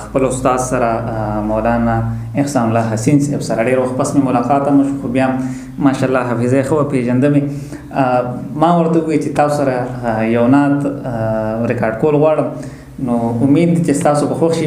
خپل استاد سره مولانا احسان الله حسین صاحب سره ډیر وخت پس مې ملاقات هم شو بیا ماشاءالله حفظه خو پیژندمې ما ورته وی چې تاسو سره یو نات ریکارډ کول غواړم نو امید چې تاسو په خوښ شي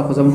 ته خو زموږ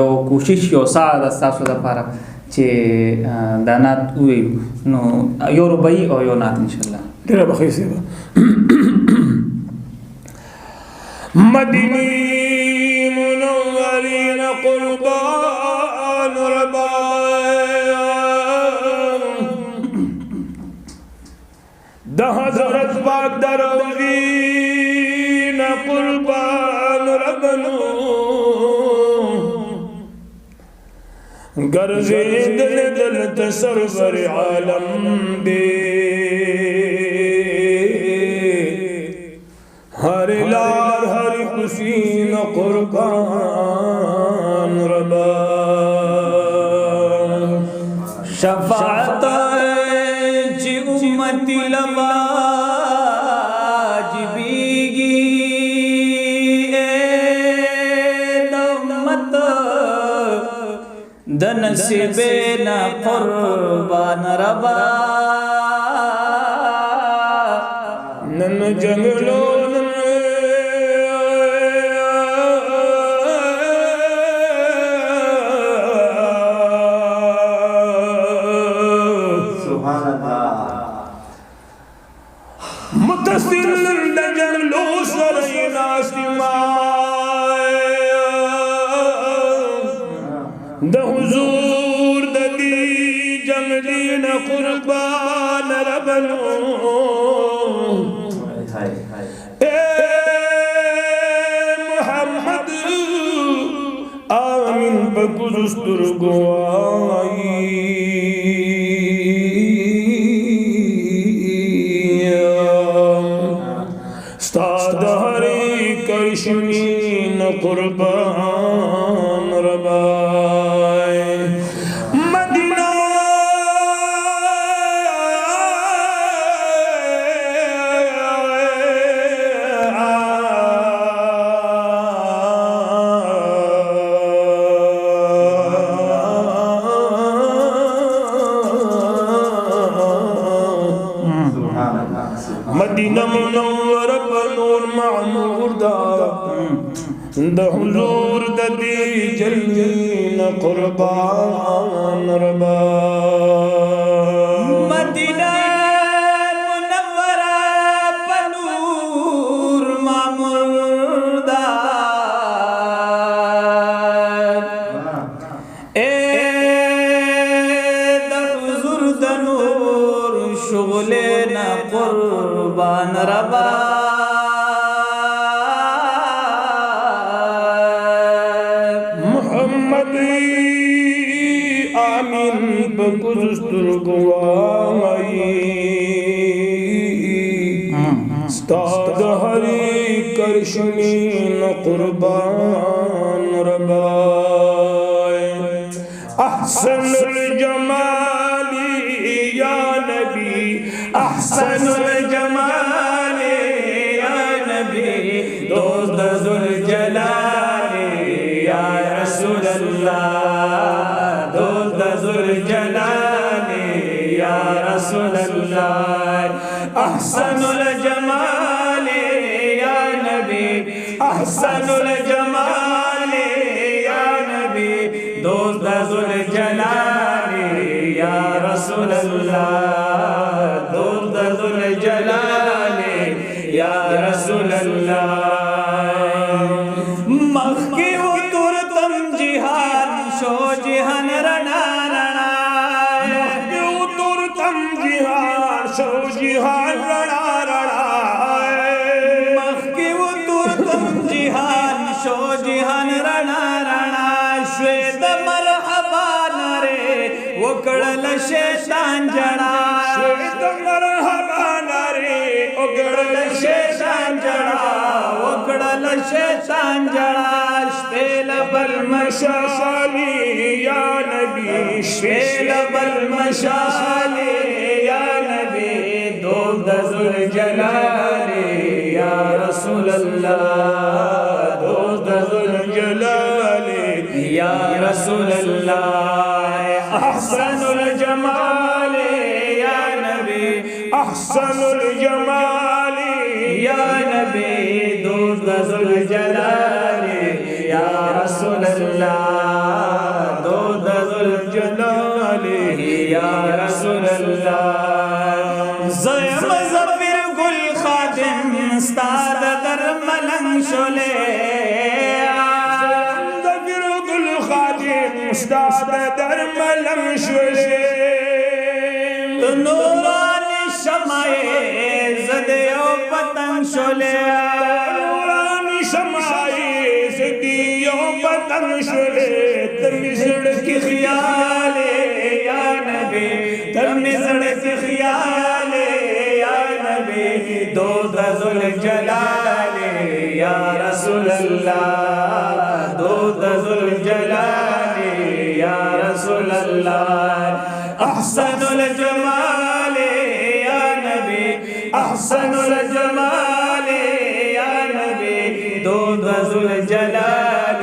یو کوشش یو ساعت تاسو لپاره چې دا نات وی نو یو ربعي او یو نات ان شاء الله ډیره بخیر سیبا مدینی منورین قربان ربا د حضرت پاک دروزین قربان ربنو گرزید دل تسرور عالم دے ہر لار ہر حسین قربان ربا شفاعت چی امتی لواجبیگی اے دمت دنسبینا قربان ربا نن جنگلو متصل دجن لو سرينا سماء ده حضور ددي جملين قربان ربنو محمد آمين بكذستر قوائي کرشمین قربان ربائے مدینہ مدینہ منور بنور معمور دا حضور دا دی جلین قربان ربا مدینہ منورہ بنور معمور دا اے دا حضور دا نور شغلنا قربان ربا آمین بکزستر گوائی ستاد ہری کرشمین قربان ربائے احسن الجمالی یا نبی احسن الجمالی یا نبی دوست ذوالجلال یا رسول اللہ رسول اللہ احسن الجمال یا نبی احسن الجمال یا نبی دوست ذوالجلال یا رسول اللہ دوست ذوالجلال یا رسول اللہ مخی و ترتم جہان شو جہان رنا شو جہان رڑا رڑا مخی و ترتم جہان شو جہان رڑا رڑا شوید مرحبا نرے وکڑل شیطان جڑا شوید مرحبا نرے وکڑل شیطان جڑا وکڑل شیطان جڑا المشالي يا نبي شيلب المشالي يا نبي دود ذو الجلال يا رسول الله دود ذو الجلال يا رسول الله أحسن الجمال يا نبي أحسن الجمال يا نبي دود ذو الجلال يا رسول الله دود ذو الجلال يا رسول الله زيم زفر گل خادم استاد در ملنگ شله زفر گل خادم استاد در ملنگ شله نوران شمائے زدیو پتنگ شله نوران شمائے زدیو پتنگ شله تمزڑ کی خیال یا نبی تمزڑ کی خیال یا نبی دود ذو الجلال یا رسول اللہ دود ذو الجلال یا رسول اللہ احسن الجمال یا نبی احسن الجمال یا نبی دود ذو الجلال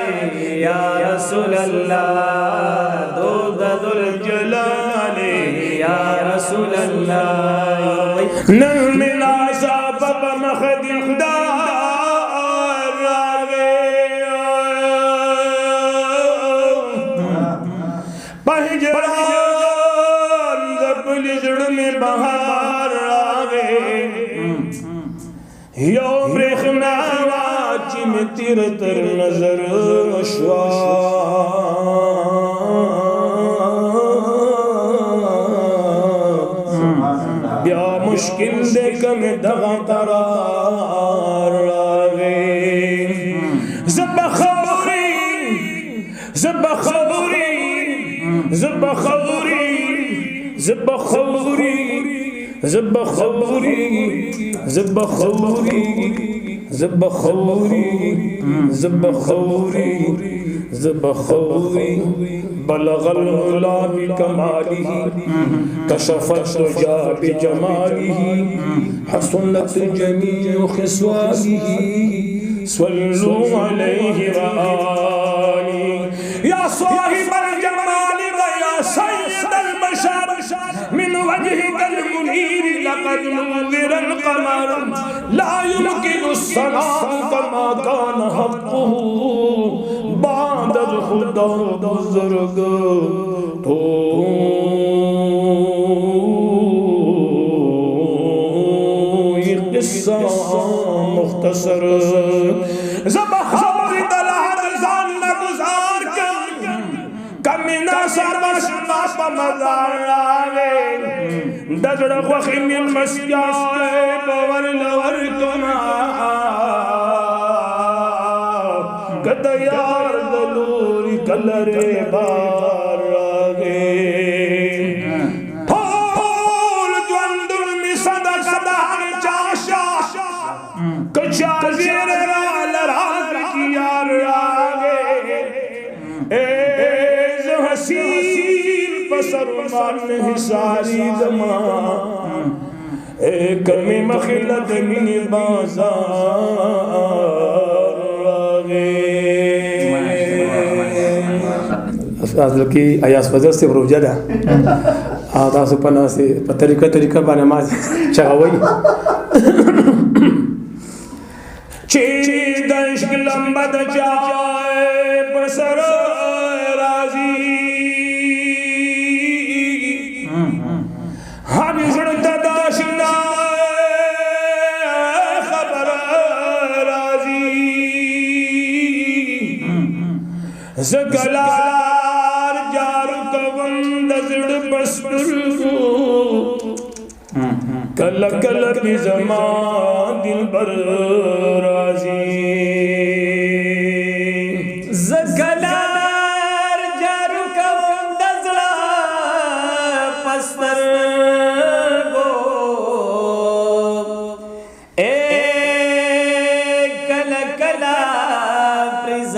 یا رسول اللہ دود ذو الجلال یا رسول اللہ نن ملا سبب مخدم دار راوے پہجران زبل جڑ میں بہار راوے یوم رخنا واچی میں تیر تر نظر بیا مشکل دے کم دغا قرار راوے زب خبری زب خبری زب خبری زب خبری زب خبری زب خبری زب خبری زب خبری زب خبری بلغ العلا بکماله کشف الدجى بجماله حسنت جميع خصاله صلوا عليه وآله يا صاحب الجمال ويا سيد البشر من وجهك المنير لقد نور القمر لا يمكن الصلاة كما كان حقه بعد الخدا بزرگ تو یہ قصہ مختصر زبخار دلہر زان نگزار کر کمینا سرمش ناپا مزار آوے دجڑ خوخی من مسیائے بور لور کنا کدیار دلوری کلرے بار آگے پھول جوندر میں صدا صدا ہر چاشا کچھا زیر رال راگ کی یار آگے ایز حسین پسر مان حساری زمان ایک میں مخلت من بازار آگے اصل کی ایاس فضل سے روجہ ده تاسو په ناسې په طریقه باندې ما چغوي چیری دشک لمبد جائے بسر رازی ہم زڑتا داشنا خبر رازی زگلار جارو کون دزڑ بسپرگو کل کل بھی زمان دل بر رازی زگلار جارو کون دزڑ بسپرگو اے کل کل بھی